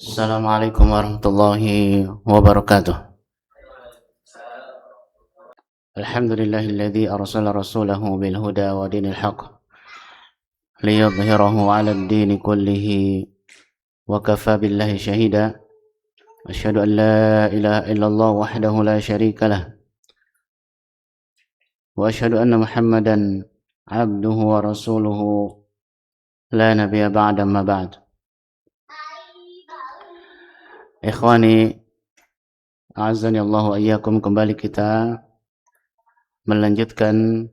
Assalamualaikum warahmatullahi wabarakatuh. Alhamdulillahilladzi arsala rasulahu bil huda wa dinil haqq liyudhhirahu 'alad dini kullihi wa kafa billahi shahida. Asyhadu an la ilaha illallah wahdahu la syarika lah wa asyhadu anna Muhammadan 'abduhu wa rasuluhu la nabiyya ba'da ma ba'd. Ikhwani, a'azzani Allah wa iyyakum, kembali kita melanjutkan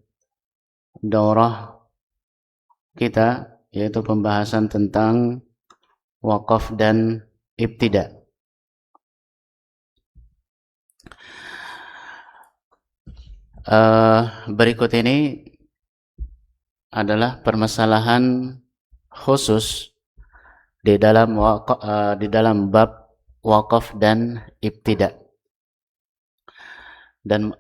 daurah kita, yaitu pembahasan tentang wakaf dan ibtida. Berikut ini adalah permasalahan khusus di dalam bab wakaf dan ibtida. Dan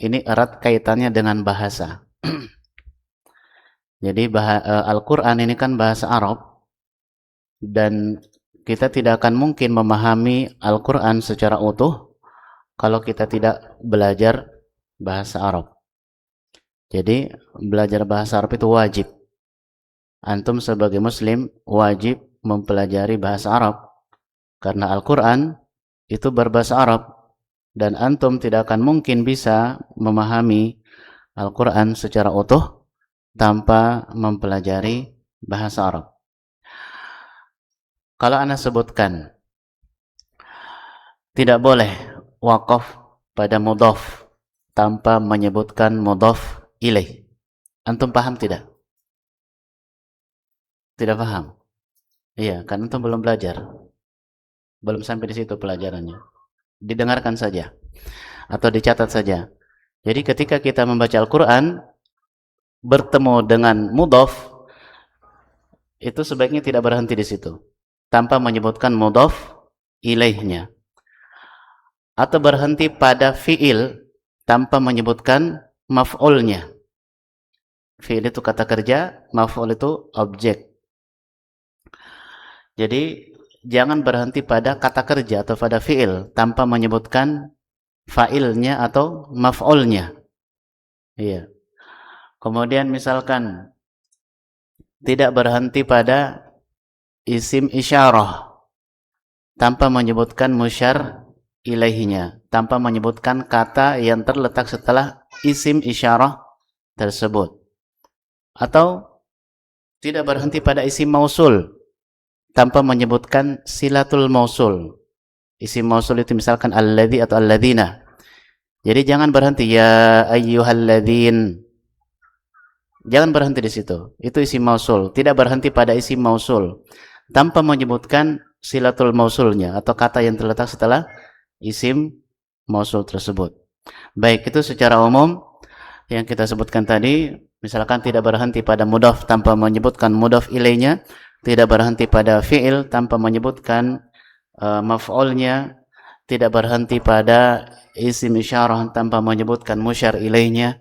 ini erat kaitannya dengan bahasa. Jadi Al-Quran ini kan bahasa Arab, dan kita tidak akan mungkin memahami Al-Quran secara utuh kalau kita tidak belajar bahasa Arab. Jadi belajar bahasa Arab itu wajib. Antum sebagai muslim wajib mempelajari bahasa Arab, karena Al-Quran itu berbahasa Arab, dan antum tidak akan mungkin bisa memahami Al-Quran secara utuh tanpa mempelajari bahasa Arab. Kalau Anda sebutkan tidak boleh wakaf pada mudhaf tanpa menyebutkan mudhaf ilaih, antum paham tidak? Tidak paham? Iya, kan antum belum belajar. Belum sampai di situ pelajarannya. Didengarkan saja atau dicatat saja. Jadi ketika kita membaca Al-Quran bertemu dengan mudhaf, itu sebaiknya tidak berhenti di situ tanpa menyebutkan mudhaf ilaihnya, atau berhenti pada fiil tanpa menyebutkan maf'ulnya. Fiil itu kata kerja, maf'ul itu objek. Jadi jangan berhenti pada kata kerja atau pada fiil tanpa menyebutkan fa'ilnya atau maf'ulnya. Iya. Kemudian misalkan tidak berhenti pada isim isyarah tanpa menyebutkan musyar ilaihinya, tanpa menyebutkan kata yang terletak setelah isim isyarah tersebut. Atau tidak berhenti pada isim mausul tanpa menyebutkan silatul mausul. Isim mausul itu misalkan alladzi atau alladzina. Jadi jangan berhenti ya ayyuhalladzin. Jangan berhenti di situ. Itu isim mausul. Tidak berhenti pada isim mausul tanpa menyebutkan silatul mausulnya atau kata yang terletak setelah isim mausul tersebut. Baik, itu secara umum yang kita sebutkan tadi. Misalkan tidak berhenti pada mudhaf tanpa menyebutkan mudhaf ilaihnya, tidak berhenti pada fi'il tanpa menyebutkan maf'ulnya, tidak berhenti pada isim isyarah tanpa menyebutkan musyar ilaihnya,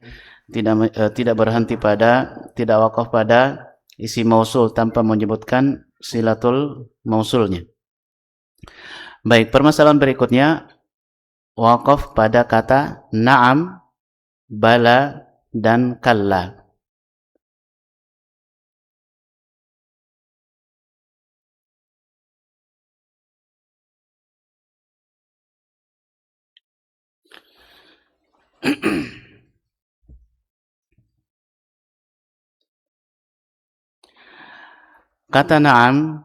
tidak berhenti pada, tidak wakaf pada isim mausul tanpa menyebutkan silatul mausulnya. Baik, permasalahan berikutnya wakaf pada kata na'am, bala, dan kalla. Kata na'am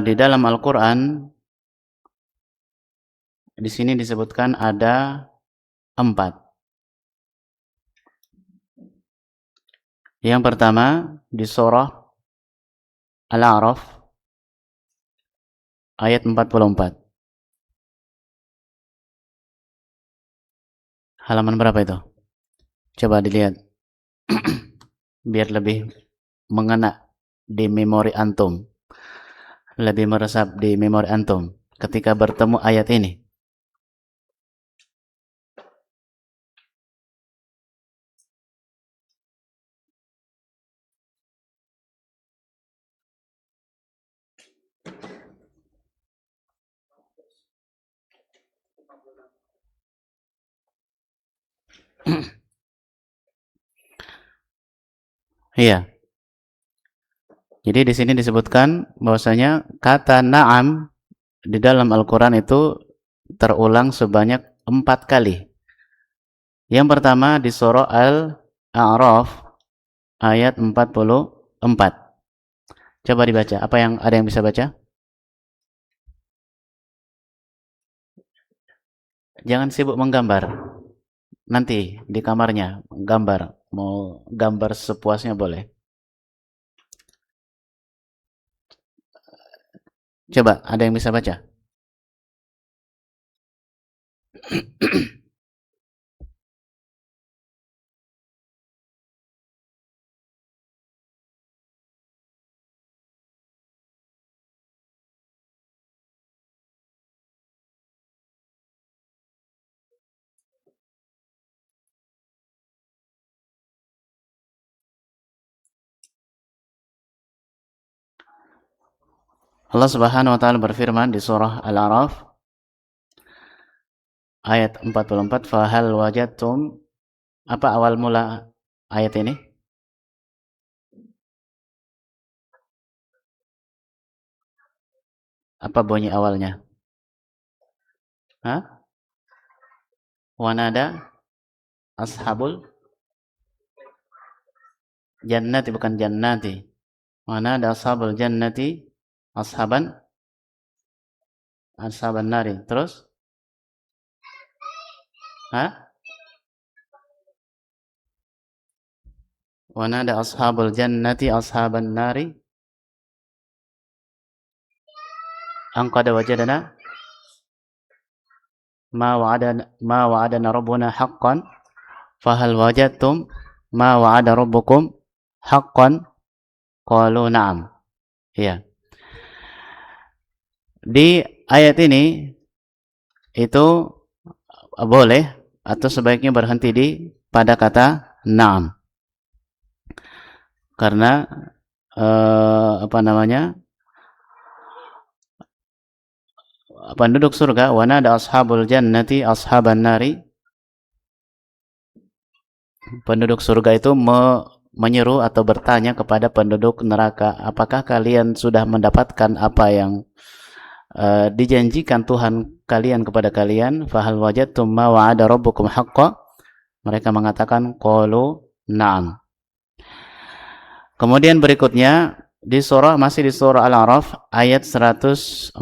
di dalam Al-Quran di sini disebutkan ada 4. Yang pertama di surah Al-A'raf ayat 44. Halaman berapa itu? Coba dilihat. Biar lebih mengena di memori antum. Lebih meresap di memori antum ketika bertemu ayat ini. Iya. Jadi di sini disebutkan bahwasanya kata na'am di dalam Al-Quran itu terulang sebanyak 4 kali. Yang pertama di surah Al-A'raf ayat 44. Coba dibaca. Ada yang bisa baca? Jangan sibuk menggambar. Nanti di kamarnya gambar. Mau gambar sepuasnya boleh. Coba, ada yang bisa baca? Allah Subhanahu wa taala berfirman di surah Al-A'raf ayat 44, "Fahal wajadtum", apa awal mula ayat ini? Apa bunyi awalnya? Hah? Wanada ashabul jannati, bukan jannati. Wanada ashabul jannati ashaban nari. Terus? Hah? Wanada ashabul jannati ashaban nari an qad wajadna ma wa'adana rabbuna haqqan fahal wajadtum ma wa'ada rabbukum haqqan qalu na'am. Iya. Di ayat ini itu boleh atau sebaiknya berhenti pada kata na'am. Karena apa namanya? Penduduk surga, wa nada ashabul jannati ashaban nari. Penduduk surga itu menyeru atau bertanya kepada penduduk neraka, apakah kalian sudah mendapatkan apa yang dijanjikan Tuhan kalian kepada kalian? Fahal wajadtum ma wa'ada rabbukum haqqan? Mereka mengatakan qalu na'am. Kemudian berikutnya masih di surah Al-A'raf ayat 114.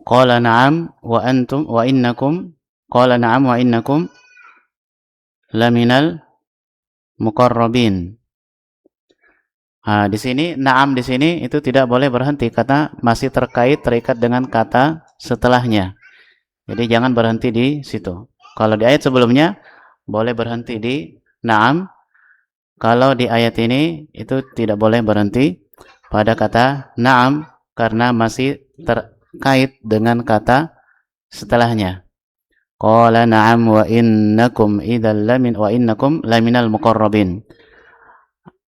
Qala na'am wa antum wa innakum qala na'am wa innakum laminal muqarrabin. Di sini na'am di sini itu tidak boleh berhenti karena masih terikat dengan kata setelahnya. Jadi jangan berhenti di situ. Kalau di ayat sebelumnya boleh berhenti di na'am. Kalau di ayat ini itu tidak boleh berhenti pada kata na'am karena masih terkait dengan kata setelahnya. Qala na'am wa innakum laminal muqarrabin.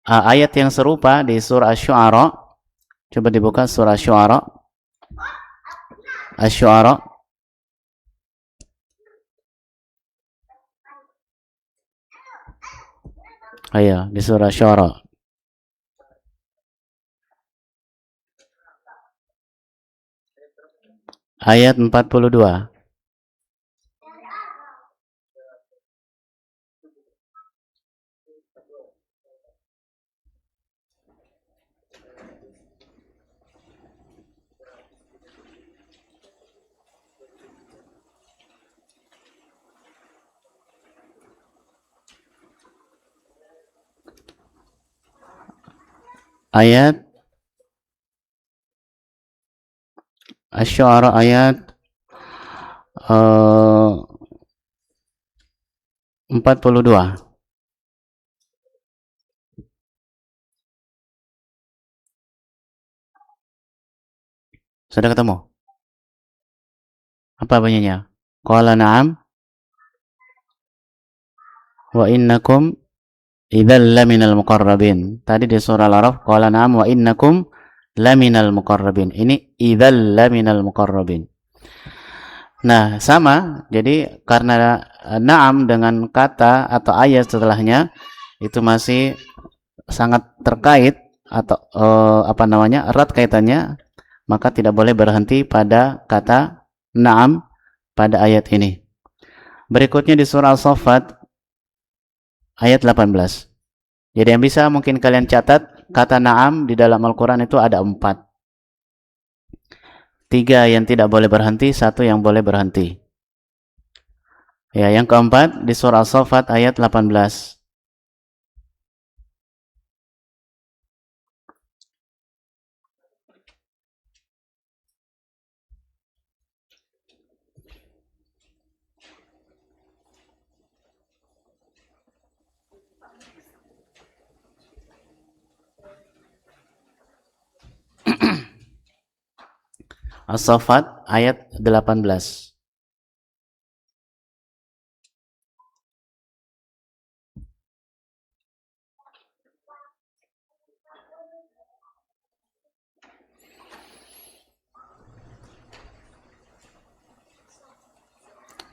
Ayat yang serupa di surah Asy-Syu'ara. Coba dibuka surah Asy-Syu'ara. Asy-Syu'ara Ayo, di surah Asy-Syu'ara ayat 42. Ayat Asy-Syu'ara ayat 42. Sudah ketemu? Apa bunyinya? Qala na'am wa innakum idzal laminal muqarrabin. Tadi di surah Al-A'raf qala na'am wa innakum laminal muqarrabin. Ini idzal laminal muqarrabin. Nah, sama. Jadi karena na'am dengan kata atau ayat setelahnya itu masih sangat terkait atau erat kaitannya, maka tidak boleh berhenti pada kata na'am pada ayat ini. Berikutnya di surah As-Saffat ayat 18. Jadi yang bisa mungkin kalian catat, kata na'am di dalam Al-Quran itu ada 4. 3 yang tidak boleh berhenti, 1 yang boleh berhenti. Ya, yang keempat di surah As-Saffat ayat 18. As-Saffat ayat 18.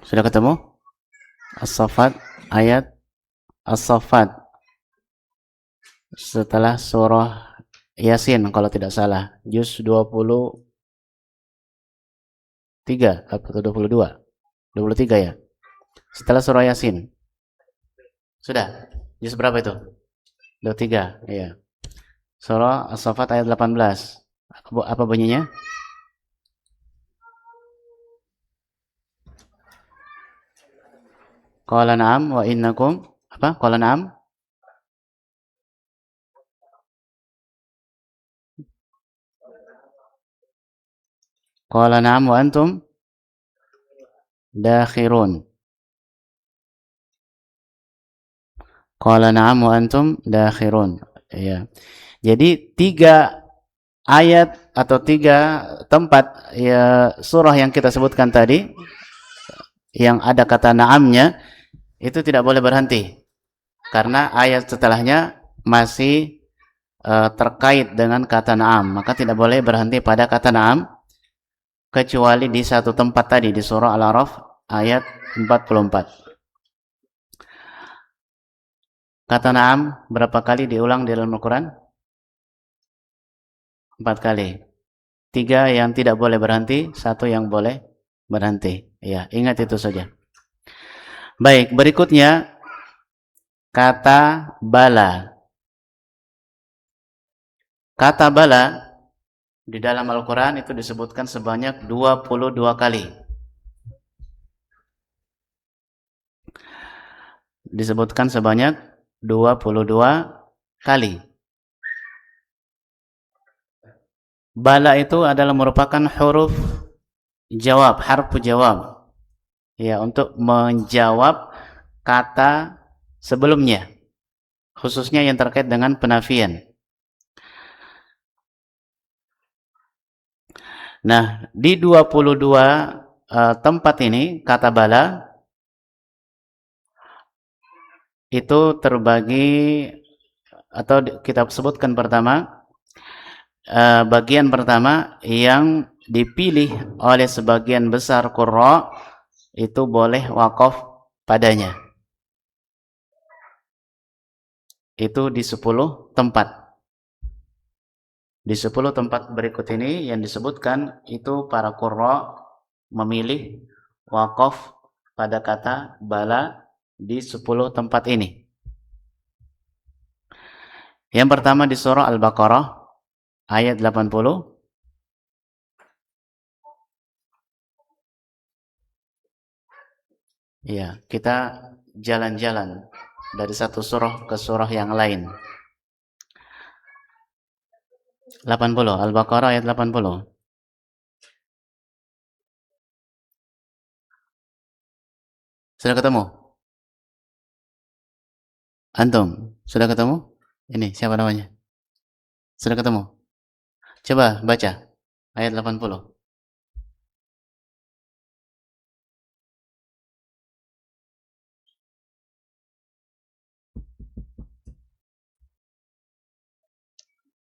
Sudah ketemu? As-Saffat ayat As-Saffat setelah surah Yasin kalau tidak salah, juz 23 atau 22. 23 ya. Setelah surah Yasin. Sudah. Juz berapa itu? 23, iya. Surah As-Saffat ayat 18. Apa bunyinya? Qala na'am wa innakum apa? Qala na'am. Qala na'am wa antum dakhirun. Qala na'am wa antum dakhirun. Iya. Jadi 3 ayat atau 3 tempat ya surah yang kita sebutkan tadi yang ada kata na'amnya itu tidak boleh berhenti karena ayat setelahnya masih terkait dengan kata na'am, maka tidak boleh berhenti pada kata na'am kecuali di satu tempat tadi di surah Al-A'raf ayat 44. Kata na'am berapa kali diulang di dalam Al-Quran? 4 kali. 3 yang tidak boleh berhenti, 1 yang boleh berhenti. Ya, ingat itu saja. Baik, berikutnya kata bala. Kata bala di dalam Al-Quran itu disebutkan sebanyak 22 kali. Disebutkan sebanyak 22 kali. Bala itu adalah merupakan huruf jawab, harfu jawab. Ya, untuk menjawab kata sebelumnya. Khususnya yang terkait dengan penafian. Nah, di 22 tempat ini kata bala itu terbagi atau kita sebutkan pertama bagian pertama yang dipilih oleh sebagian besar qurra itu boleh wakaf padanya. Itu di 10 tempat. Di 10 tempat berikut ini yang disebutkan itu para qurra memilih wakaf pada kata bala di 10 tempat ini. Yang pertama di surah Al-Baqarah ayat 80. Ya, kita jalan-jalan dari satu surah ke surah yang lain. 80, Al-Baqarah ayat 80. Sudah ketemu? Antum, sudah ketemu? Ini siapa namanya? Sudah ketemu? Coba baca ayat 80.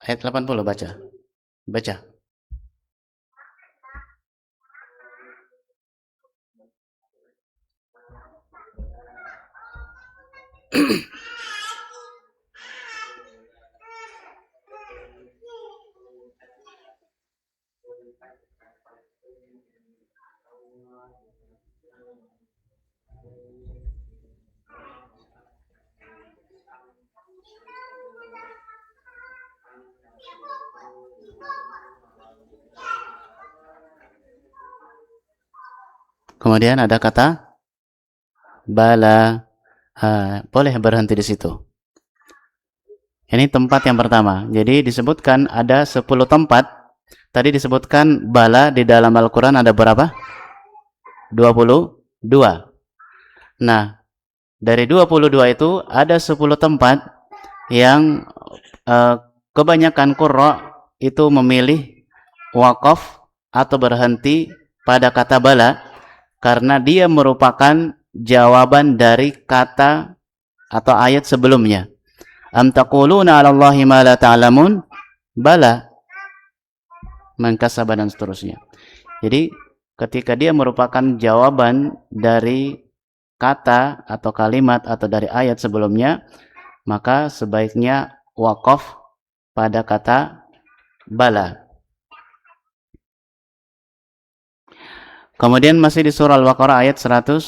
Ayat 80 baca. Baca. Kemudian ada kata bala. Boleh berhenti di situ. Ini tempat yang pertama. Jadi disebutkan ada 10 tempat. Tadi disebutkan bala di dalam Al-Quran ada berapa? 22. Nah, dari 22 itu ada 10 tempat yang kebanyakan qurra itu memilih wakaf atau berhenti pada kata bala karena dia merupakan jawaban dari kata atau ayat sebelumnya. Am taquluna 'ala Allahi ma la ta'lamun? Bala, man kasaba dan seterusnya. Jadi ketika dia merupakan jawaban dari kata atau kalimat atau dari ayat sebelumnya, maka sebaiknya wakaf pada kata bala. Kemudian masih di surah Al-Baqarah ayat 111.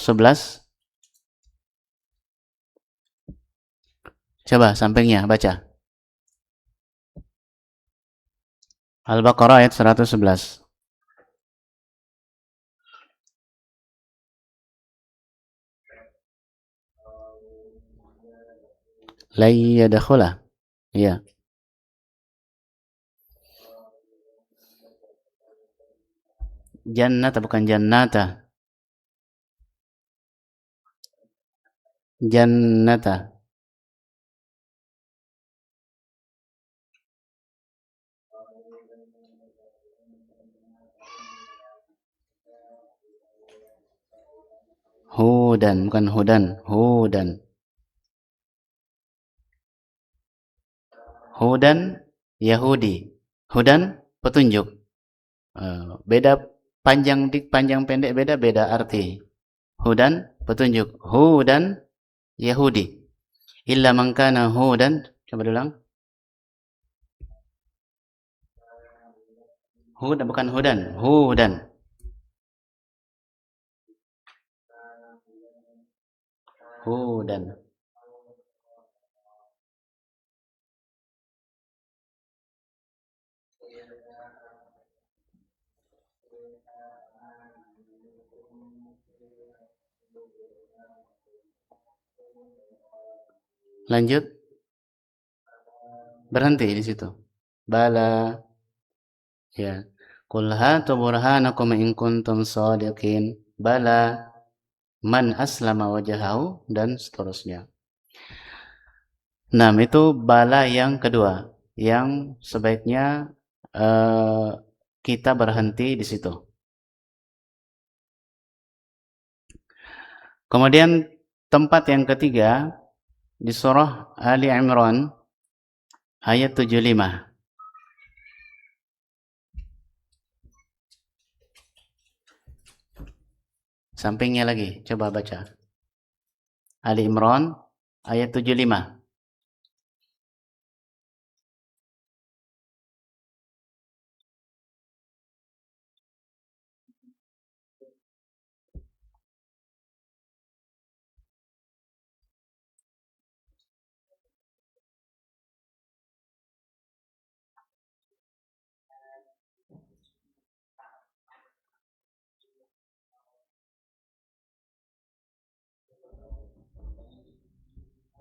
Coba sampingnya baca. Al-Baqarah ayat 111. La yadkhulah. Iya. Jannata bukan jannata. Jannata. Hudan bukan hudan. Hudan. Hudan Yahudi. Hudan petunjuk. Beda panjang pendek beda arti. Hudan petunjuk. Hudan Yahudi. Illa man kana hudan. Coba ulang. Hudan bukan hudan. Hudan. Hudan. Lanjut. Berhenti di situ. Bala. Ya. Qul hatu burhanakum in kuntum shadiqin. Bala. Man aslama wajahahu dan seterusnya. Nah, itu bala yang kedua yang sebaiknya kita berhenti di situ. Kemudian tempat yang ketiga di surah Ali Imran ayat 75. Sampingnya lagi, coba baca. Ali Imran ayat 75.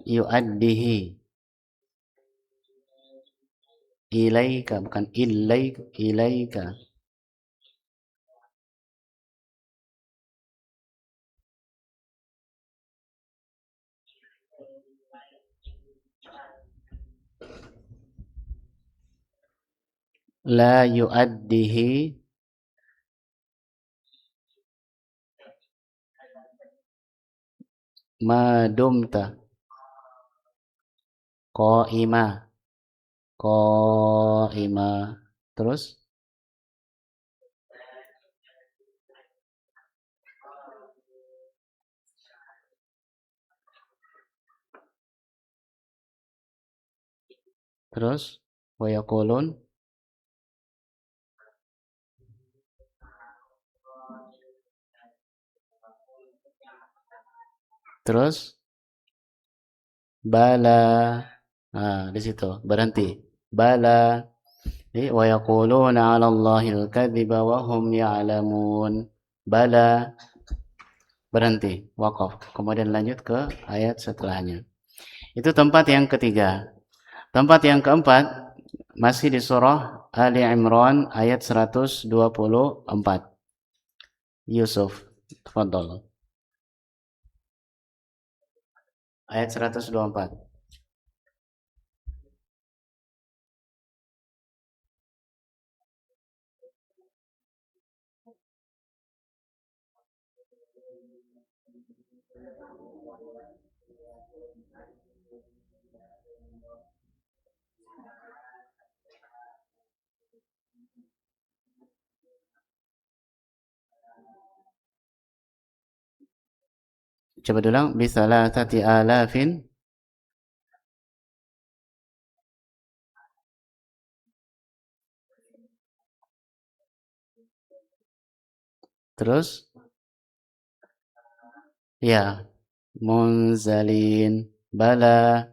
Yu'addihi ilaika bukan ilaika. La yu'addihi ma dumta qaima Qa'imah. Terus? Terus? Wa yaqulun. Terus? Bala. Nah, di situ berhenti. Bala. Wa yaquluna 'ala Allahil kadziba wa hum ya'lamun. Bala. Berhenti, waqaf. Kemudian lanjut ke ayat setelahnya. Itu tempat yang ketiga. Tempat yang keempat masih di surah Ali Imran ayat 124. Yusuf, tafadhal. Ayat 124. Coba ulang. Bisalatati alafin. Terus? Ya. Munzalin. Bala.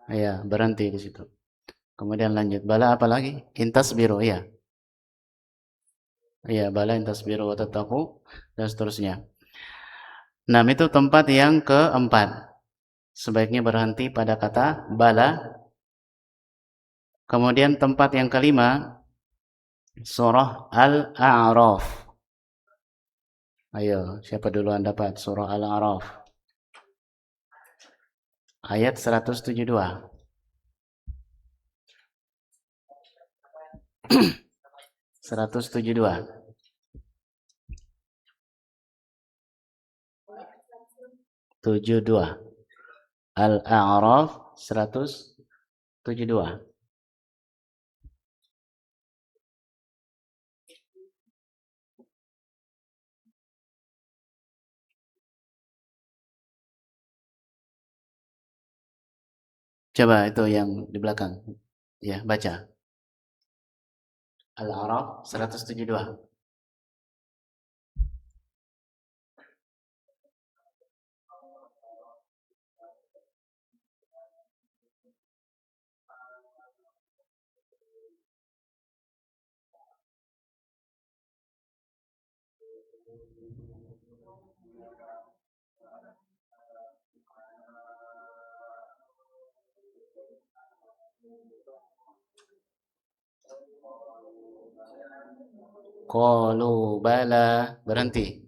Ya, berhenti di situ. Kemudian lanjut. Bala apa lagi? Intas biru, ya. Ya, bala intas biru wa tattaqu dan seterusnya. Nah, itu tempat yang keempat. Sebaiknya berhenti pada kata bala. Kemudian tempat yang kelima, surah Al-A'raf. Ayo, siapa duluan dapat surah Al-A'raf? Ayat 172. 172. 72. Al-A'raf 172. Coba itu yang di belakang. Ya, baca. Al-A'raf 172. Qalu bala, berhenti.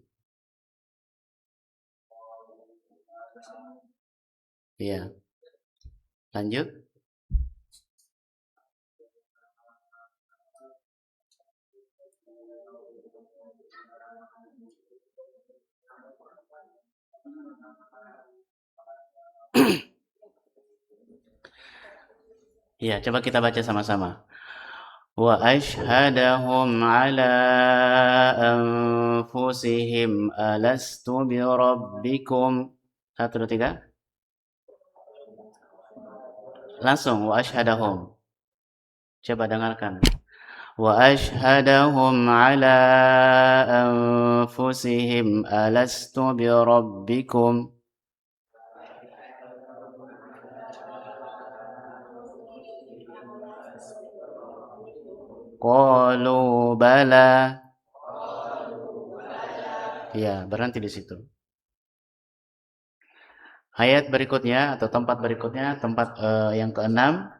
Iya, lanjut. Iya, coba kita baca sama-sama. Wa ashhadahum ala anfusihim alastu bi rabbikum. 1, 2, 3. Langsung wa ashhadahum. Coba dengarkan. Wa ashhadahum ala anfusihim alastu bi rabbikum. Qalu bala. Ya, berhenti di situ. Ayat berikutnya atau tempat berikutnya, tempat yang keenam,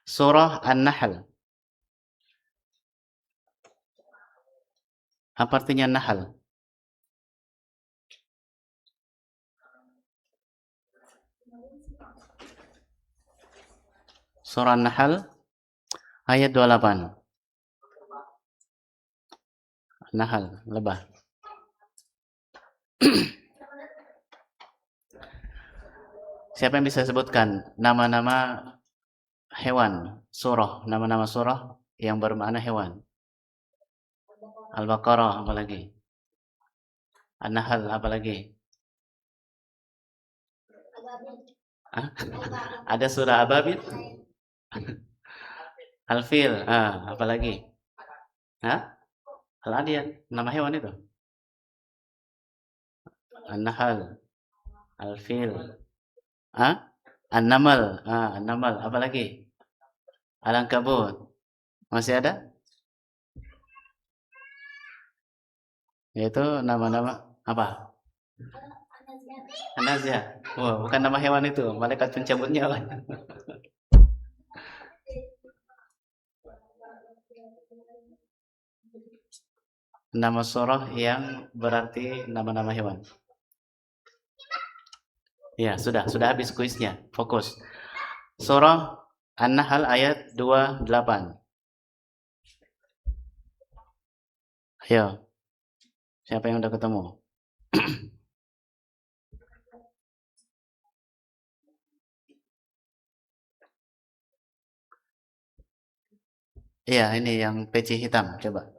surah An-Nahl. Apa artinya Nahl? Surah An-Nahl ayat 28. Nahl, lebah. Siapa yang bisa sebutkan nama-nama hewan. Surah, nama-nama surah yang bermakna hewan. Al-Baqarah apalagi? An-Nahl apalagi? Hah? Ada surah Ababil? Al-Fil, apalagi? Hah? Al-Adiyat, nama hewan itu. An-Nahl, Al-Fil, An-Namal, An-Namal, apalagi? Al-Ankabut. Masih ada? Yaitu nama-nama apa? An-Naziat. Wah, bukan nama hewan itu, malaikat pencabut nyawa. Nama surah yang berarti nama-nama hewan. Ya, sudah habis kuisnya. Fokus. Surah An-Nahl ayat 28. Ayo, siapa yang udah ketemu? Iya, ini yang peci hitam, coba.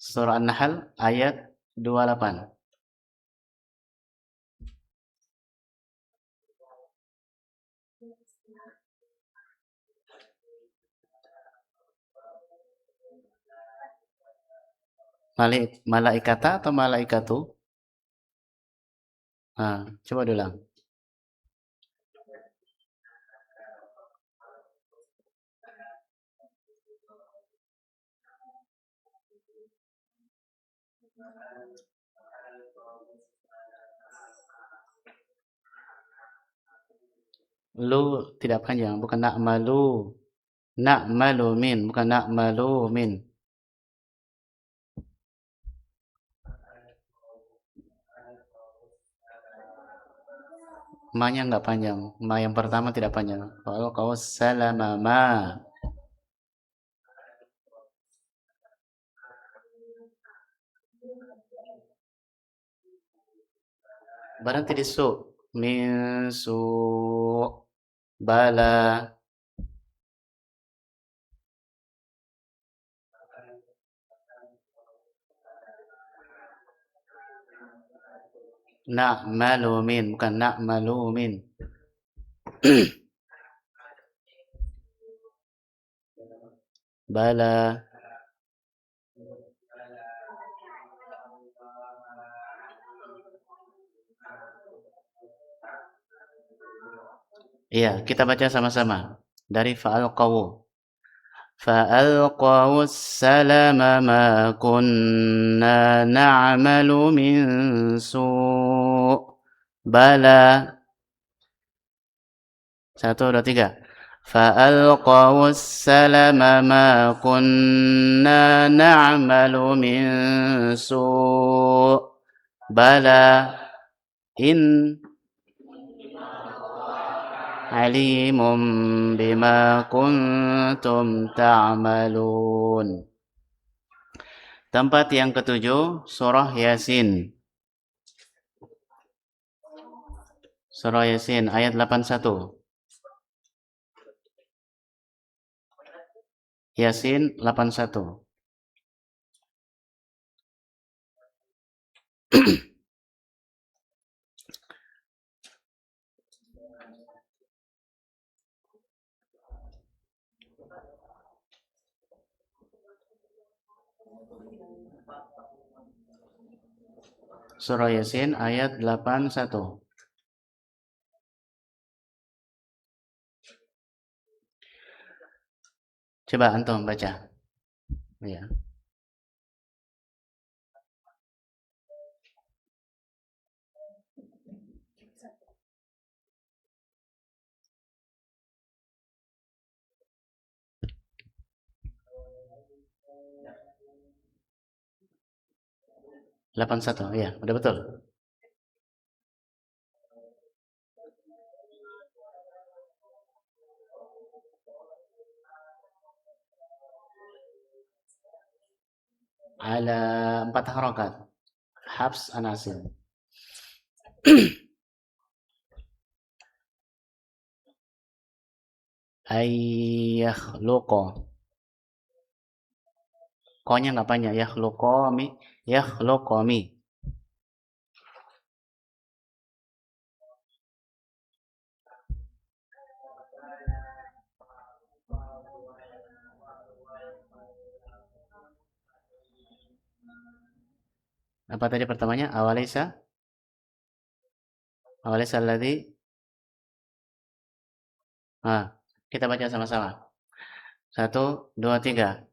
Surah An-Nahl ayat 28. Malaikata atau malaikatu? Coba diulang. Lu tidak panjang, bukan na'malu. Na'malu min, bukan na'malu min. Ma-nya enggak panjang. Ma yang pertama tidak panjang. Kalau kau salamama. Berarti di su. Min su. Bala. Na'malu min, bukan na'malu min. Bala. Iya, kita baca sama-sama. Dari fa'alqawu. فألقوا السلم ما كنا نعمل من سوء بلى. 1, 2, 3. فألقوا السلم ما كنا نعمل من سوء بلى إن alimun bima kuntum ta'malun. Tempat yang ketujuh, surah Yasin. Surah Yasin ayat 81. Yasin 81. Surah Yasin ayat 81. Coba antum baca. Ya. Delapan satu, ya, udah betul. Ala 4 harokat. Habs anasil. Ayyakhluqa. Ko-nya nggak panjang. Yakhluqami. Yakhluqami. Apa tadi pertamanya? Awalisa? Awalisa alladhi? Kita baca sama-sama. 1, 2, 3.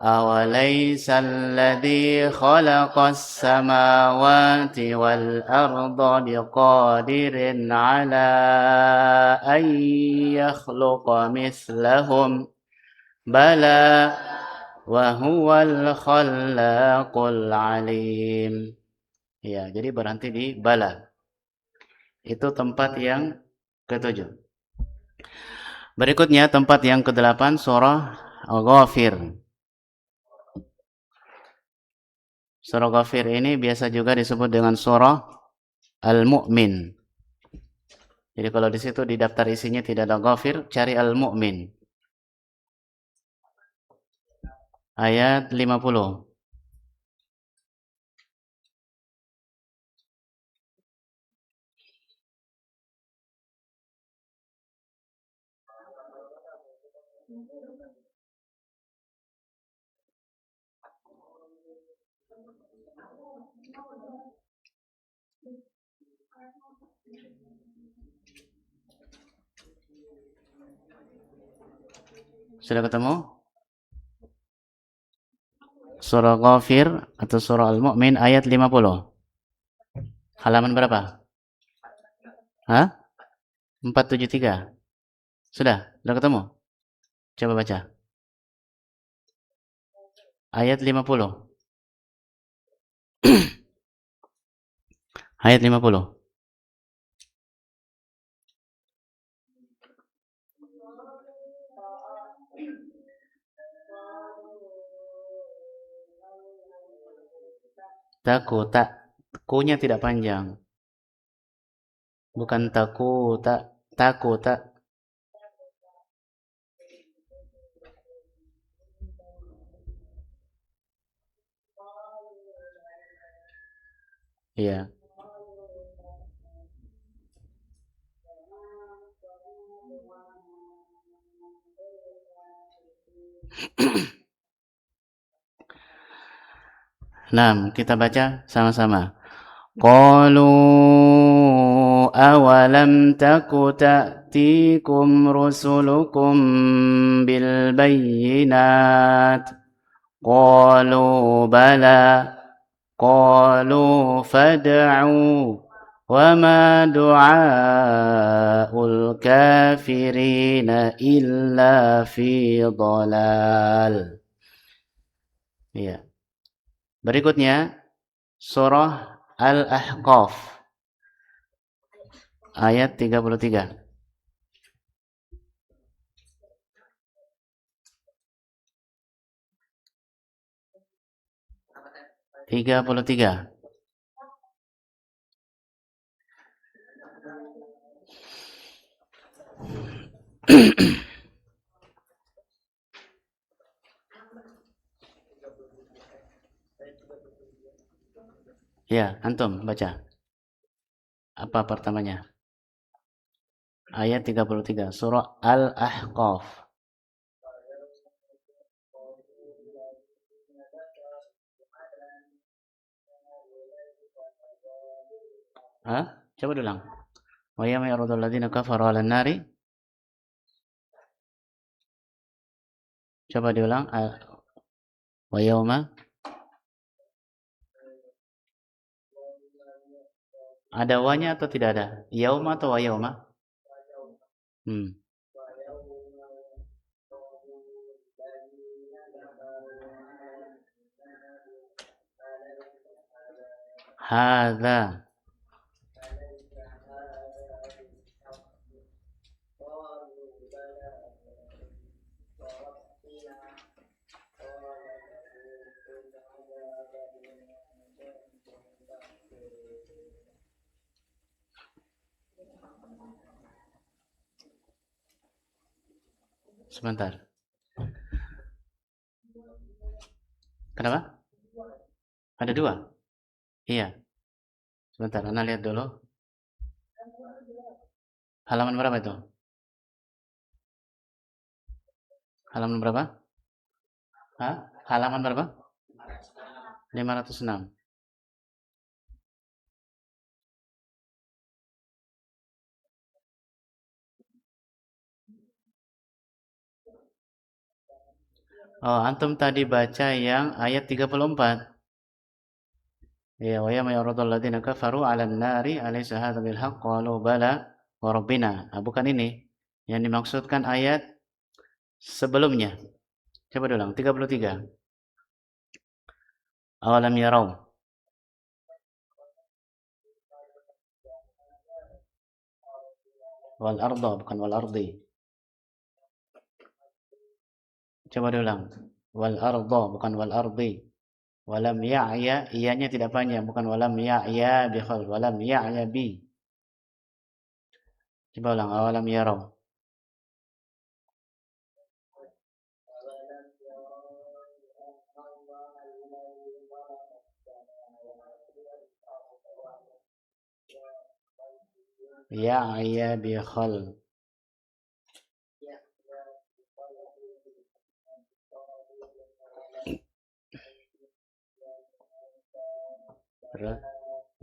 Awalaysa alladhi khalaqas samawati wal arda biqadirin ala an yakhluqa mislahum bala wa huwal khallaqul alim. Ya, jadi berhenti di bala. Itu tempat yang ketujuh. Berikutnya tempat yang ke-8 surah Ghafir. Surah Ghafir ini biasa juga disebut dengan surah Al-Mu'min. Jadi kalau di situ di daftar isinya tidak ada Ghafir, cari Al-Mu'min. Ayat 50. Sudah ketemu? Surah Ghafir atau surah Al-Mu'min ayat 50. Halaman berapa? Hah? 473. Sudah? Sudah ketemu? Coba baca. Ayat 50. Ayat 50. Taku tak. Kunya tidak panjang. Bukan taku tak. Taku tak. Iya. Nah, kita baca sama-sama. Qalu awalam taku ta'tikum rusulukum bil bayyinat. Qalu bala. Qalu fad'u. وما دعاء الكافرين إلا في ضلال. Ya. Berikutnya surah Al-Ahqaf ayat 33. Ya, antum baca. Apa pertamanya? Ayat 33 surah Al-Ahqaf. Coba ulang. Wa yawma yaradul ladzina kafaru 'alan nari. Coba diulang. Wa yawma. Ada wanya atau tidak ada? Yauma atau wa yauma? Hmm. Hadza. Sebentar. Kenapa? Ada dua? Iya. Sebentar, Anda lihat dulu. Halaman berapa itu? Halaman berapa? Hah? Halaman berapa? 506. Oh, antum tadi baca yang ayat 34. Ya, wa yawma yu'radul ladzina kafaru 'alan nari alaysa hadza bil haqq qalu bala wa rabbina. Bukan ini. Yang dimaksudkan ayat sebelumnya. Coba ulang, 33. Awalam yarau. Wal arda, bukan wal ardi. Coba diulang. Wal arda, bukan wal ardi. Walam ya'ya, iyanya tidak panjang, bukan walam ya'ya bi khalq, walam ya'ya bi. Coba ulang, awalam yarau. Ya'ya bi khalq.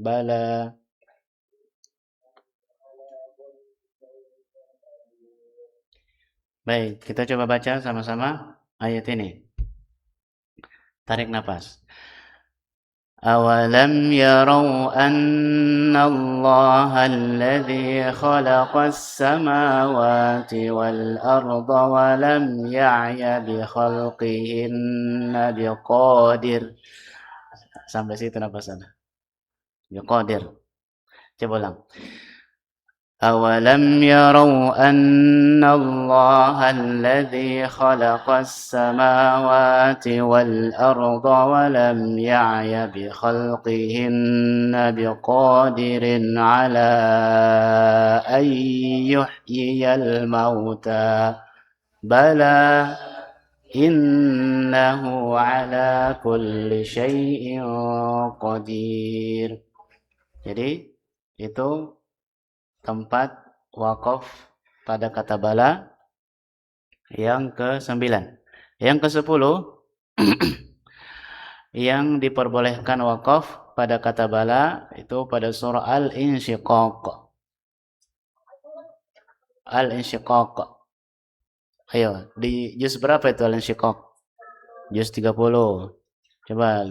Bala. Baik, kita coba baca sama-sama ayat ini. Tarik nafas. أولم يروا أن الله الذي خلق السماوات والأرض ولم يعي بخلقهن بقادر. Sampai situ nafasannya. Biqadir. Coba ulang. أولم يروا أن الله الذي خلق السماوات والأرض ولم يعي بخلقهن بقادر على أن يحيي الموتى بلى إنه على كل شيء قدير. Jadi itu tempat wakaf pada kata bala yang ke-9. Yang ke-10 yang diperbolehkan wakaf pada kata bala itu pada surah Al-Insyiqaq. Al-Insyiqaq. Ayo, di juz berapa itu Al-Insyiqaq? Juz 30. Coba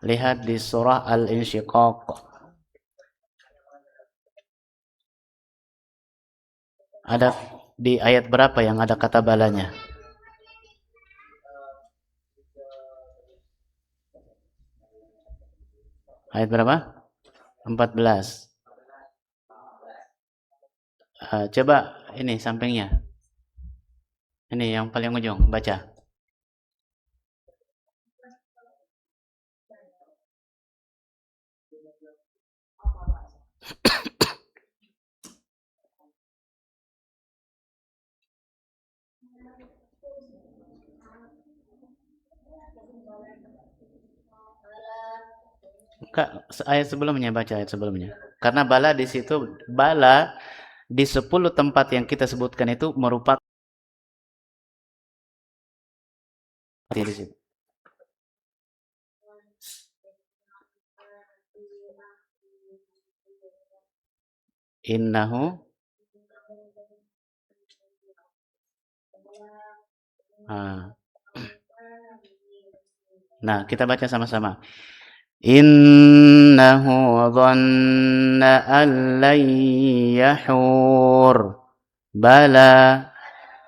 lihat di surah Al-Insyiqaq. Ada di ayat berapa yang ada kata balanya? Ayat berapa? 14. Coba ini sampingnya. Ini yang paling ujung, baca. Ayat sebelumnya, baca ayat sebelumnya. Karena bala di situ, bala di 10 tempat yang kita sebutkan itu merupakan di situ. Innahu Nah, kita baca sama-sama. Innahu dhanna an lan yahur bala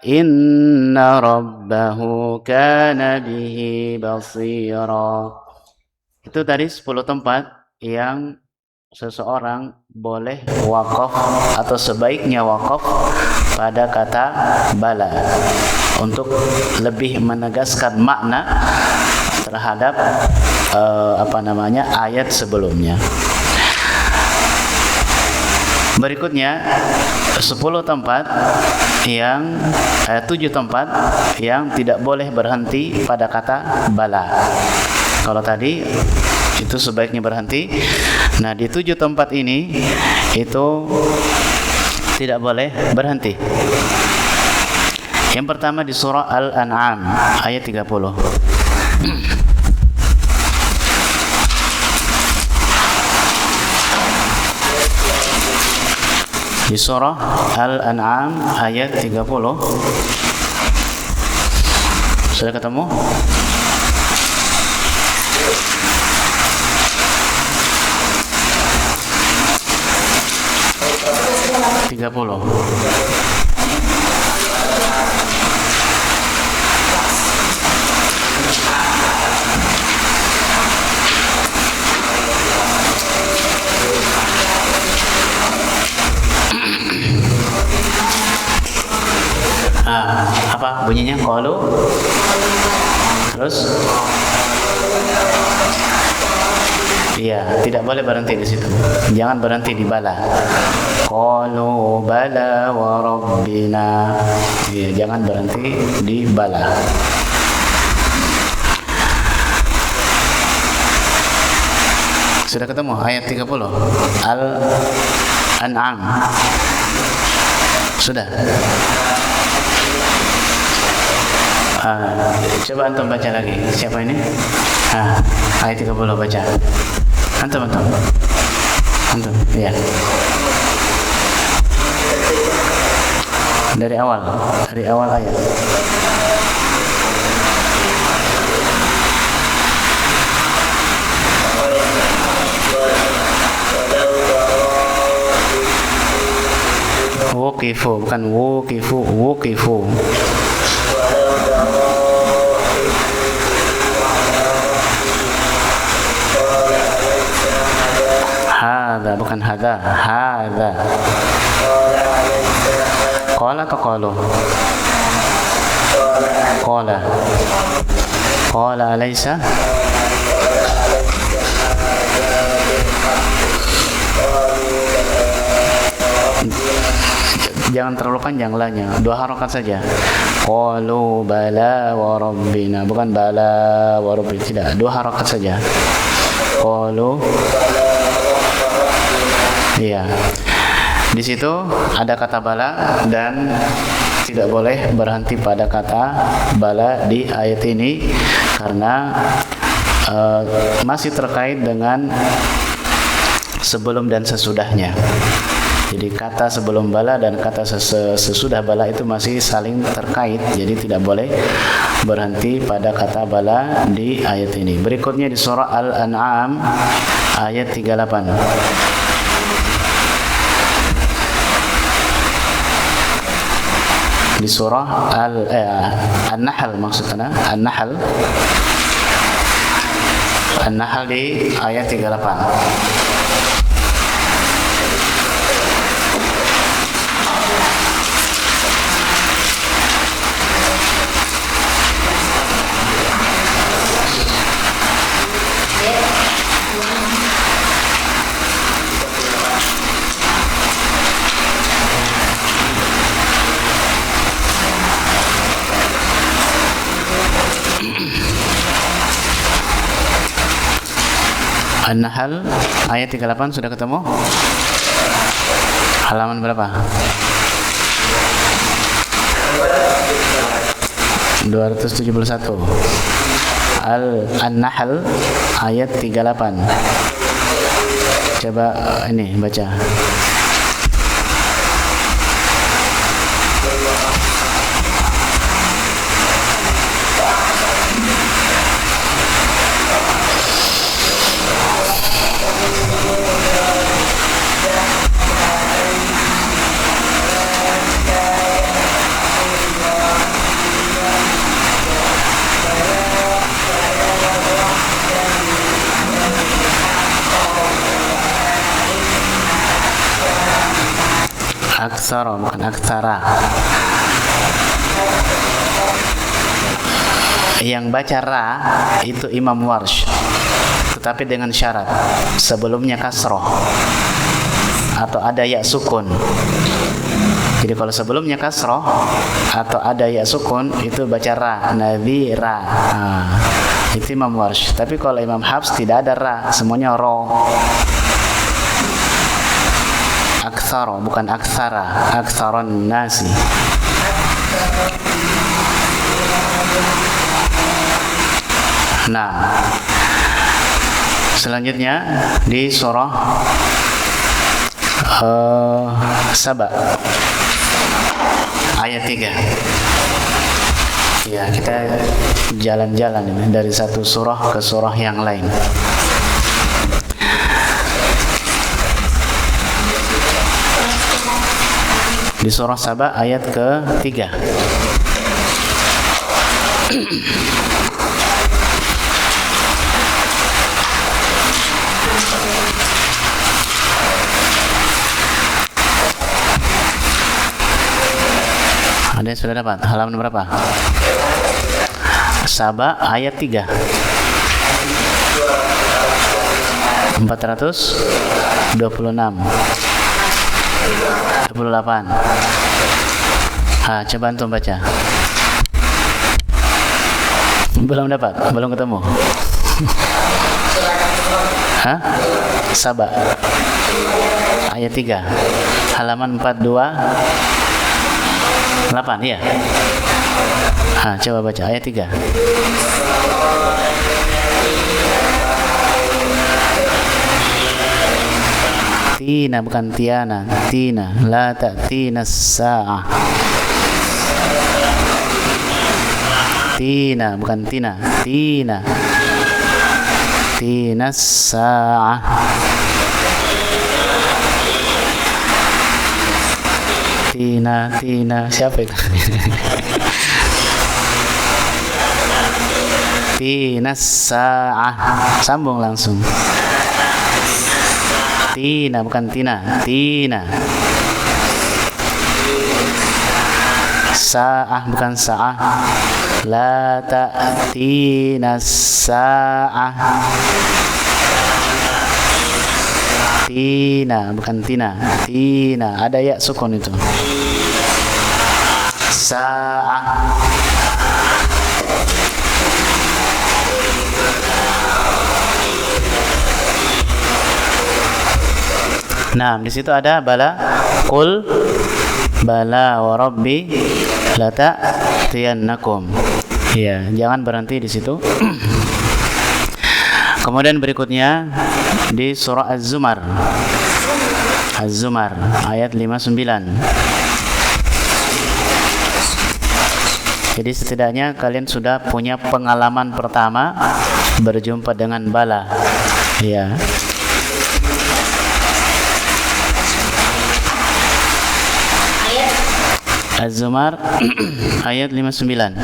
inna rabbahu kana bihi basira. Itu tadi 10 tempat yang seseorang boleh wakaf atau sebaiknya wakaf pada kata bala untuk lebih menegaskan makna terhadap ayat sebelumnya. Berikutnya 10 tempat yang 7 tempat yang tidak boleh berhenti pada kata bala. Kalau tadi itu sebaiknya berhenti. Nah, di 7 tempat ini itu tidak boleh berhenti. Yang pertama di surah Al-An'am ayat 30. Di surah Al-An'am ayat 30. Sudah ketemu? Apa bunyinya? Qalu. Terus? Iya, tidak boleh berhenti di situ. Jangan berhenti di bala. Qalu bala wa rabbina. Iya, jangan berhenti di bala. Sudah ketemu ayat 30 Al-An'am. Sudah. Coba antum baca lagi. Siapa ini? Ayat 30 baca. Antum. Iya. Dari awal ayat. Wuqifu, bukan wuqifu. Hadza, bukan hadza. Qala atau qalu? Qala alaysa? Jangan terlalu panjang lahnya, 2 harokat saja. Qalu bala wa rabbina, bukan bala wa rabbina, tidak, 2 harokat saja. Qalu. Iya. Di situ ada kata bala dan tidak boleh berhenti pada kata bala di ayat ini karena masih terkait dengan sebelum dan sesudahnya. Jadi kata sebelum bala dan kata sesudah bala itu masih saling terkait. Jadi tidak boleh berhenti pada kata bala di ayat ini. Berikutnya di surah Al-An'am ayat 38. Di surah An-Nahl maksudnya An-Nahl di ayat 38. An-Nahl ayat 38 sudah ketemu? Halaman berapa? 271. An-Nahl ayat 38. Coba ini baca. Aksara, bukan aksara. Yang baca ra itu Imam Warsh, tetapi dengan syarat sebelumnya kasroh atau ada ya sukun. Jadi kalau sebelumnya kasroh atau ada ya sukun itu baca ra, nadhira. Itu Imam Warsh. Tapi kalau Imam Hafs tidak ada ra, semuanya ro. Aktsara bukan aktsara, aktsaron nasi. Nah, selanjutnya di surah Saba ayat 3. Ya, kita jalan-jalan ini dari satu surah ke surah yang lain. Di surah Saba ayat ke-3. Ada yang sudah dapat? Halaman berapa? Saba ayat 3. 426 28. Coba antum baca. Belum dapat? Belum ketemu? Saba ayat 3 halaman 428 ya. Coba baca ayat 3. Tina bukan tiana, tina, la ta'tina as-sa'ah. Tina bukan tina, tina. Tina as-sa'ah. Tina, siapa itu? Tina as-sa'ah. Sambung langsung. Tina bukan tina, tina. Sa'ah bukan sa'ah. La ta'tina sa'ah. Tina bukan tina, tina. Ada ya sukun itu. Sa'ah. Nah, di situ ada bala, qul bala wa rabbi la ta'tiyannakum. Ya, jangan berhenti di situ. Kemudian berikutnya di surah Az-Zumar. Az-Zumar ayat 59. Jadi setidaknya kalian sudah punya pengalaman pertama berjumpa dengan bala. Ya. Az-Zumar ayat 59.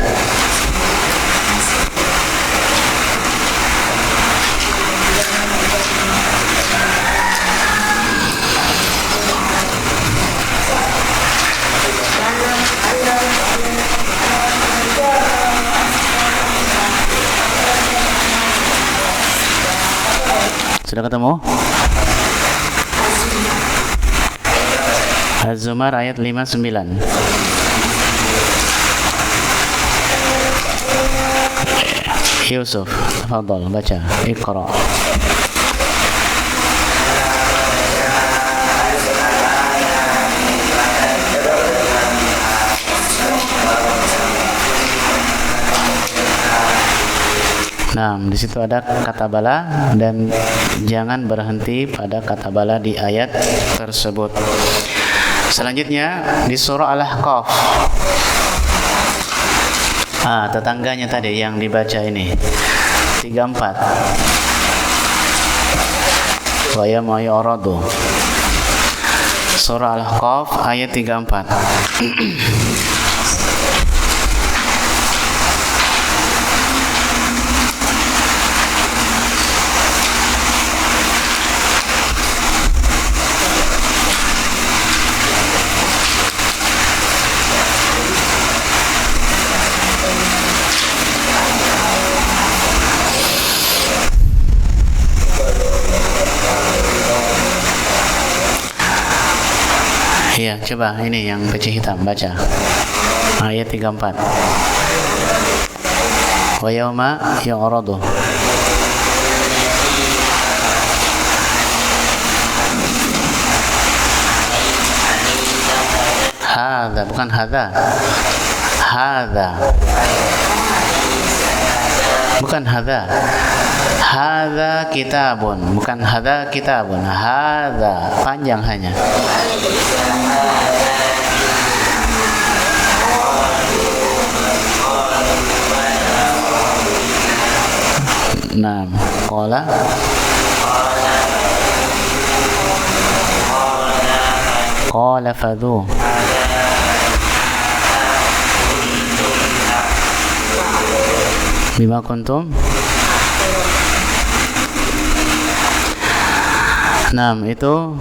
Sudah ketemu? Az-Zumar ayat 59. Yusuf, tafadhal baca, Iqra. Nah, di situ ada kata bala dan jangan berhenti pada kata bala di ayat tersebut. Selanjutnya di surah Al-Ahqaf. Tetangganya tadi yang dibaca ini 34. Wa yawma yu'radu. Surah Al-Ahqaf ayat 34. Iya, coba ini yang peci hitam baca. Ayat 34. Wa yauma yu'radu. Hadza, bukan hadza. Hadza. Bukan hadza. Hadza kitabun, bukan hadza kitabun. Hadza panjang hanya. Nah, qala fadhu. Bima kuntum. Nah, itu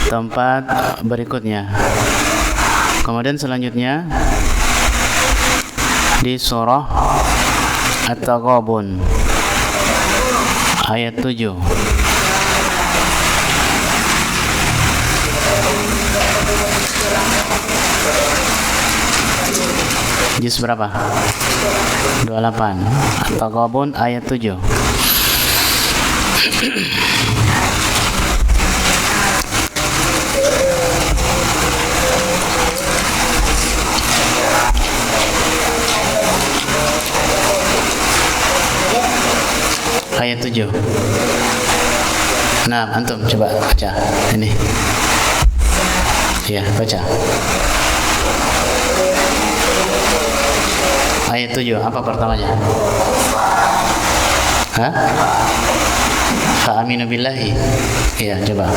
tempat berikutnya. Kemudian selanjutnya di surah At-Taghabun ayat 7. Juz berapa? 28. At-Taghabun ayat 7. Ayat 7. Nah, antum coba baca ini. Ya, baca. Ayat 7, apa pertamanya? Hah? Fa'aminu billahi. Iya, coba.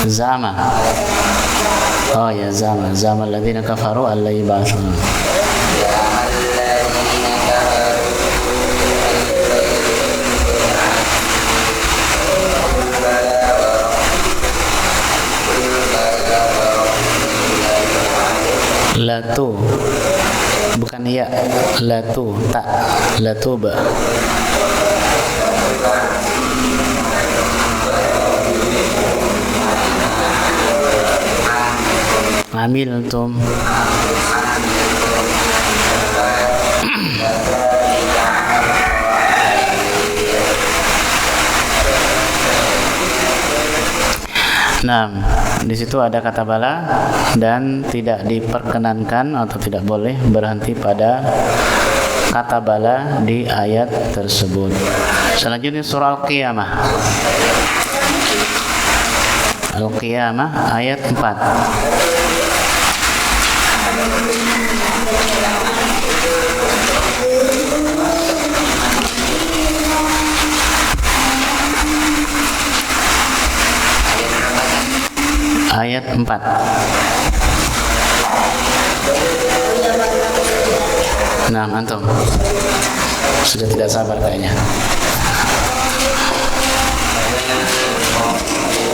Zama. Oh ya, zama. Zama alladzina kafaru alla yub'atsun. Latu, bukan ya, latu, tak, latuba. Amiltum. Nah, di situ ada kata bala dan tidak diperkenankan atau tidak boleh berhenti pada kata bala di ayat tersebut. Selanjutnya surah Al-Qiyamah. Al-Qiyamah ayat 4. Ayat 4. Nah, antum sudah tidak sabar kayaknya.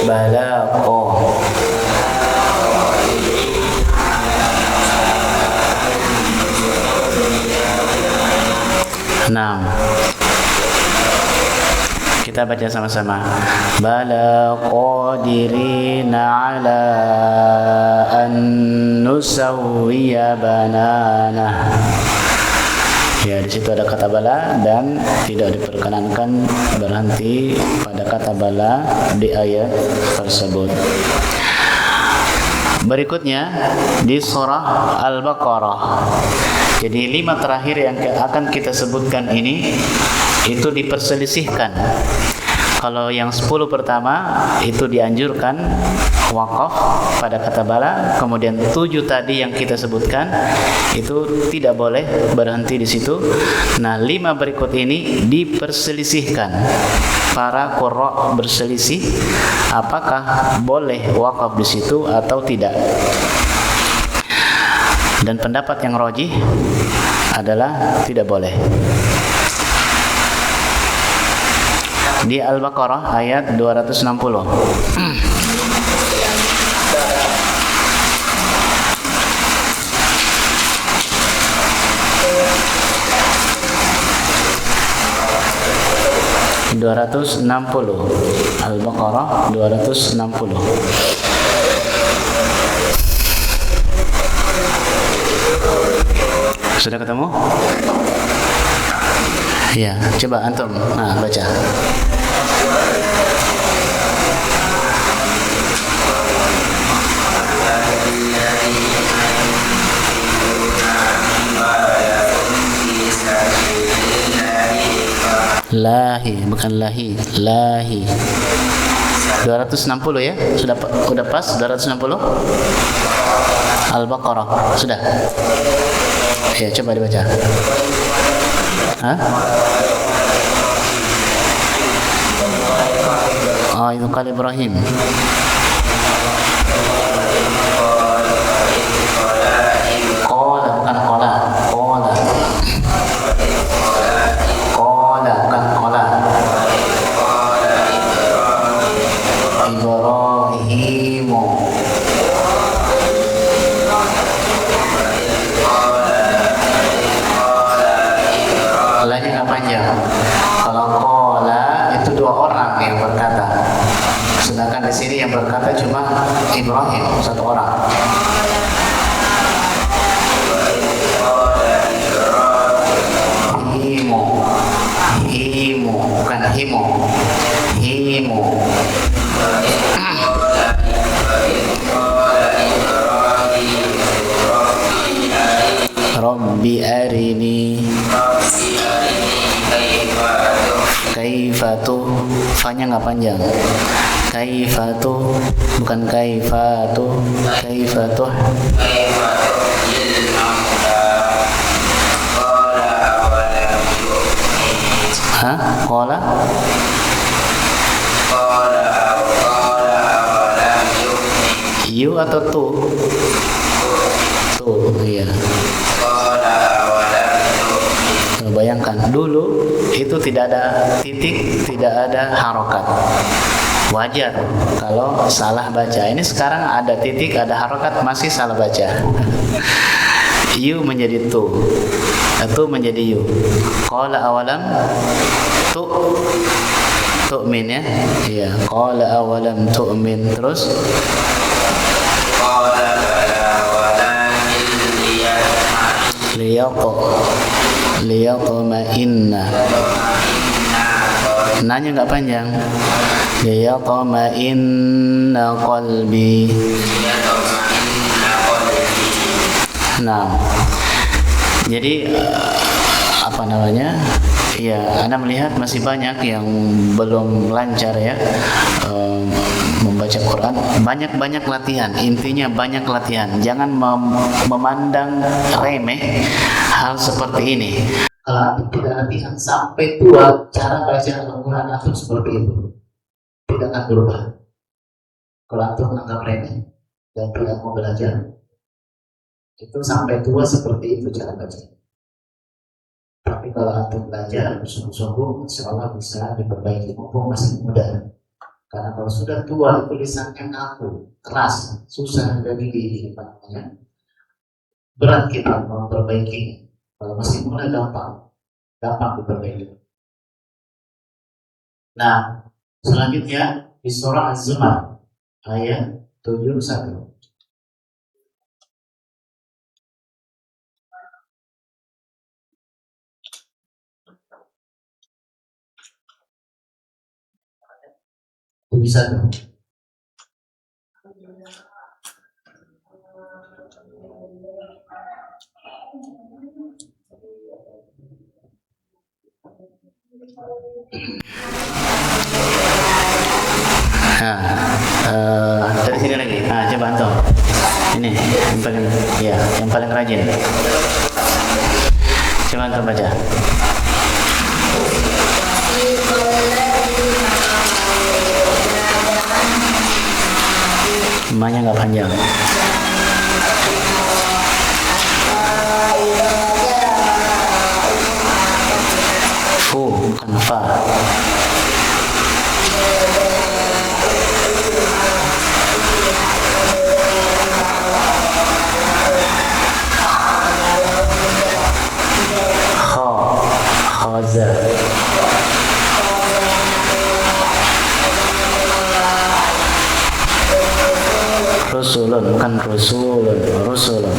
Balaqo. Nah, kita baca sama-sama. Bala qadirina ala an nusawwiya banana. Ya, di situ ada kata bala dan tidak diperkenankan berhenti pada kata bala di ayat tersebut. Berikutnya di surah Al-Baqarah. Jadi 5 terakhir yang akan kita sebutkan ini itu diperselisihkan. Kalau yang 10 pertama itu dianjurkan wakaf pada kata bala, kemudian 7 tadi yang kita sebutkan itu tidak boleh berhenti di situ. Nah, 5 berikut ini diperselisihkan. Para qurra berselisih apakah boleh wakaf di situ atau tidak. Dan pendapat yang rajih adalah tidak boleh. Di Al-Baqarah ayat 260. 260. Al-Baqarah 260. Sudah ketemu? Ya, coba antum. Nah, baca. Lahi, bukan lahi, lahi. 260 ya? Sudah pas 260? Al-Baqarah. Sudah. Ya, coba dibaca. Hah? Oh, itu kali Ibrahim. Qala, bukan qala. Qala. Qala, bukan qala. Ibrahimu. Lagi nggak panjang. Kalau qala itu dua orang yang berkata. Sedangkan di sini yang berkata cuma Ibrahim, satu orang. Himu, bukan himu. Himu. Rabbi arini kaifatu. Fa-nya nggak panjang. Kaifatu, bukan kaifatu. Kaifatu. Hah? Qala? You atau tu? Tu, iya. Bayangkan dulu itu tidak ada titik, tidak ada harokat. Wajar kalau salah baca. Ini sekarang ada titik, ada harokat, masih salah baca. You menjadi tu, tu menjadi you. Qala awalam tu'min ya. Iya, qala awalam tu'min. Terus qala liyatma'inna. Nanya nggak panjang. Liyatma'inna qalbi. Nah, jadi apa namanya? Ya, Anda melihat masih banyak yang belum lancar ya membaca Quran. Banyak-banyak latihan. Intinya banyak latihan. Jangan memandang remeh hal seperti ini. Kalau tidak latihan sampai tua, cara baca Al-Quran antum seperti itu tidak akan berubah. Kalau antum menganggap remeh dan tidak mau belajar, itu sampai tua seperti itu cara baca. Tapi kalau antum belajar bersungguh-sungguh, insya Allah bisa diperbaiki. Mumpung masih muda. Karena kalau sudah tua, tulisannya kaku, keras, susah dan gigi namanya. Berat kita memperbaiki. Kalau masih muda gampang diperbaiki. Nah, selanjutnya di surah Az-Zumar ayat 71. Bisa dong. Dari sini lagi. Coba antum. Ini yang paling rajin. Coba antum baca. Emanya nggak panjang. Fu, bukan fa. Khaza. Rusulun, bukan rusulun, rusulun.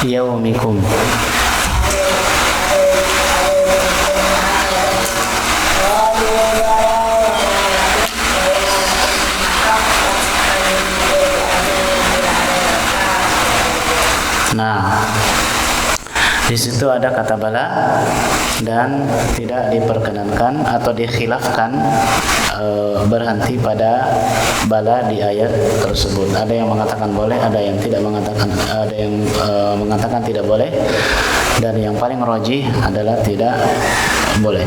Yaumikum. Nah, di situ ada kata bala dan tidak diperkenankan atau dikhilafkan berhenti pada bala di ayat tersebut. Ada yang mengatakan boleh, ada yang tidak mengatakan, ada yang mengatakan tidak boleh, dan yang paling rajih adalah tidak boleh.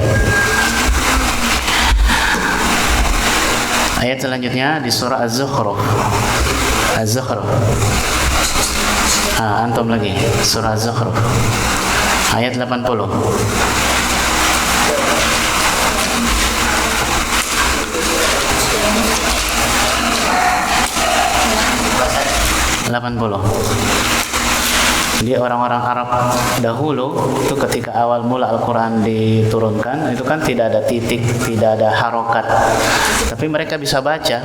Ayat selanjutnya di surah Az-Zukhruf. Az-Zukhruf. Antum lagi surah Az-Zukhruf ayat 80. Jadi orang-orang Arab dahulu itu ketika awal mula Al-Quran diturunkan itu kan tidak ada titik, tidak ada harokat, tapi mereka bisa baca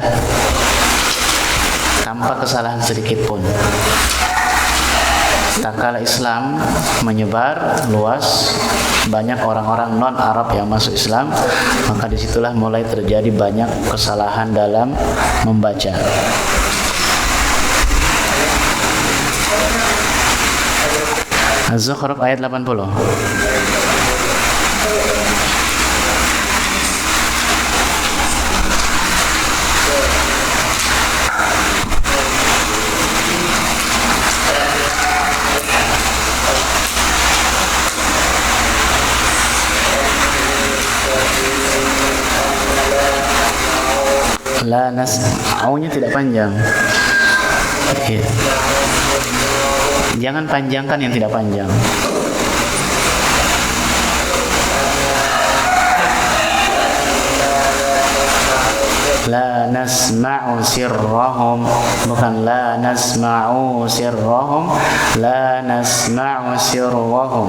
tanpa kesalahan sedikit pun. Tak kala Islam menyebar luas, banyak orang-orang non-Arab yang masuk Islam, maka disitulah mulai terjadi banyak kesalahan dalam membaca. Az-Zukhruf ayat 80. La nas'aunya tidak panjang. Ya. Jangan panjangkan yang tidak panjang. La nasma'u sirrahum, bukan la nasma'u sirrahum, la nasma'u sirrahum.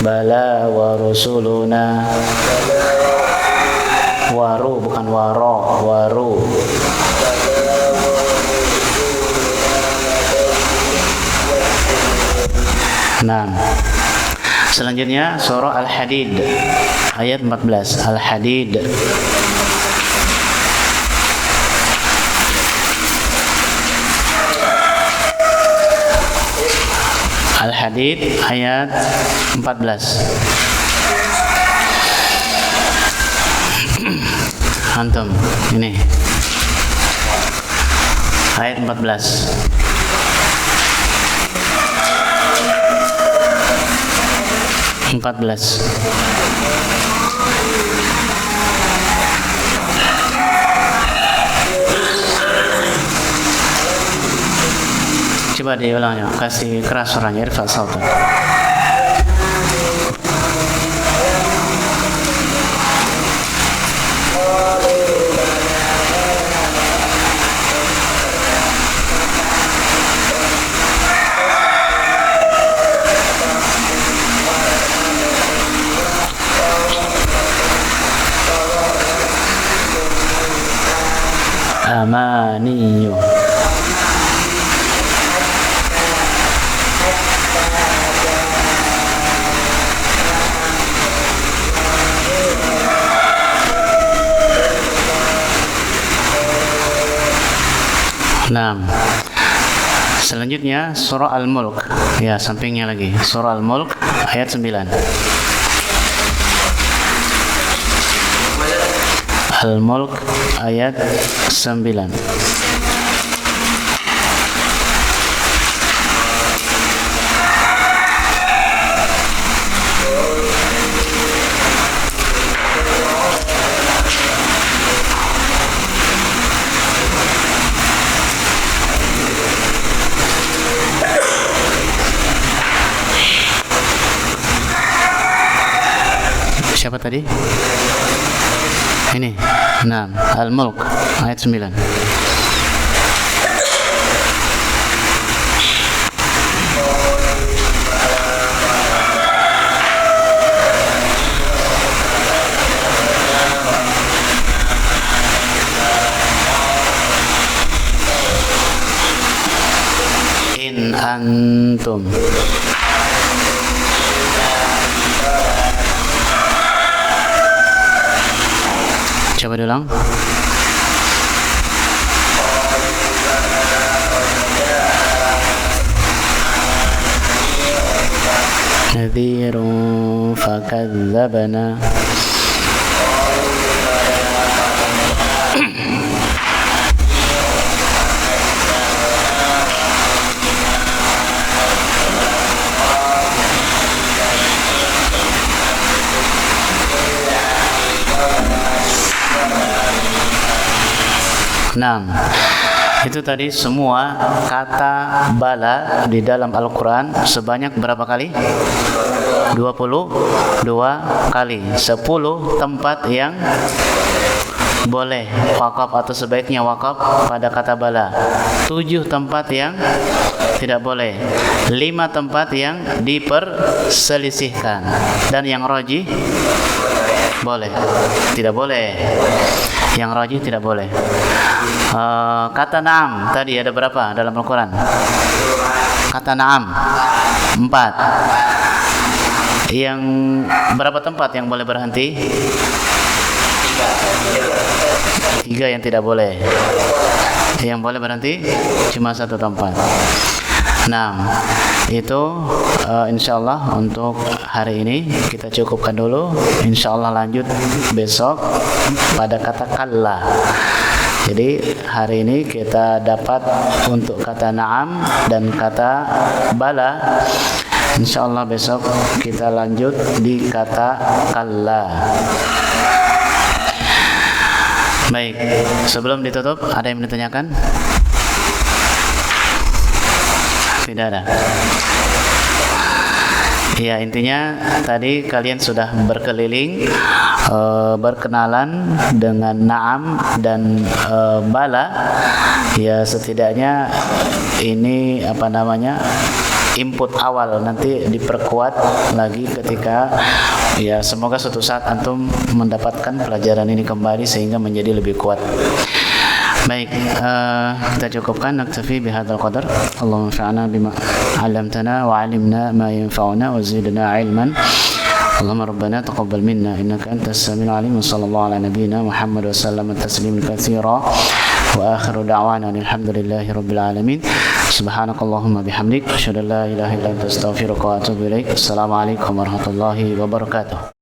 Bala wa rusuluna. Waru bukan waro, waru. Nah, selanjutnya surah Al-Hadid ayat 14. Al-Hadid. Al-Hadid ayat 14. Antum ini ayat 14. Coba diulangnya, kasih keras suaranya, irfa sautan. Amaniyu. Nah, selanjutnya surah Al-Mulk. Ya, sampingnya lagi. Surah Al-Mulk ayat 9. Al-Mulk ayat 9. tadi? Ini. Nah, Al-Mulk ayat 9. In antum. Coba ulang. Nadhirun fakadzabna. Nah, itu tadi semua kata bala di dalam Al-Quran sebanyak berapa kali? 22 kali. 10 tempat yang boleh wakaf atau sebaiknya wakaf pada kata bala. 7 tempat yang tidak boleh. 5 tempat yang diperselisihkan. Dan yang rajih boleh. Tidak boleh. Yang rajih tidak boleh. Kata na'am tadi ada berapa dalam Al-Quran? Kata na'am 4. Yang berapa tempat yang boleh berhenti? 3 yang tidak boleh. Yang boleh berhenti cuma 1 tempat. Nah, itu insyaallah untuk hari ini kita cukupkan dulu. Insyaallah lanjut besok pada kata kalla. Jadi hari ini kita dapat untuk kata na'am dan kata bala. Insyaallah besok kita lanjut di kata kalla. Baik, sebelum ditutup ada yang ditanyakan? Tidak ada. Ya, intinya tadi kalian sudah berkeliling berkenalan dengan na'am dan bala. Ya, setidaknya ini input awal, nanti diperkuat lagi ketika ya semoga suatu saat antum mendapatkan pelajaran ini kembali sehingga menjadi lebih kuat. Baik, kita cukupkan, naktafi bihadzal qadar. Allahumma fa'na bima 'allamtana wa 'allimna ma yanfa'una wa zidna 'ilman. Allahumma rabbana taqabbal minna innaka antas samiul 'alim. Sallallahu ala nabiyyina Muhammad wa sallama tasliman katsira. Wa akhiru da'wana alhamdulillahi rabbil alamin. Subhanakallahumma bihamdik asyhadu an la ilaha illa anta astaghfiruka wa atubu ilaik. Assalamualaikum warahmatullahi wabarakatuh.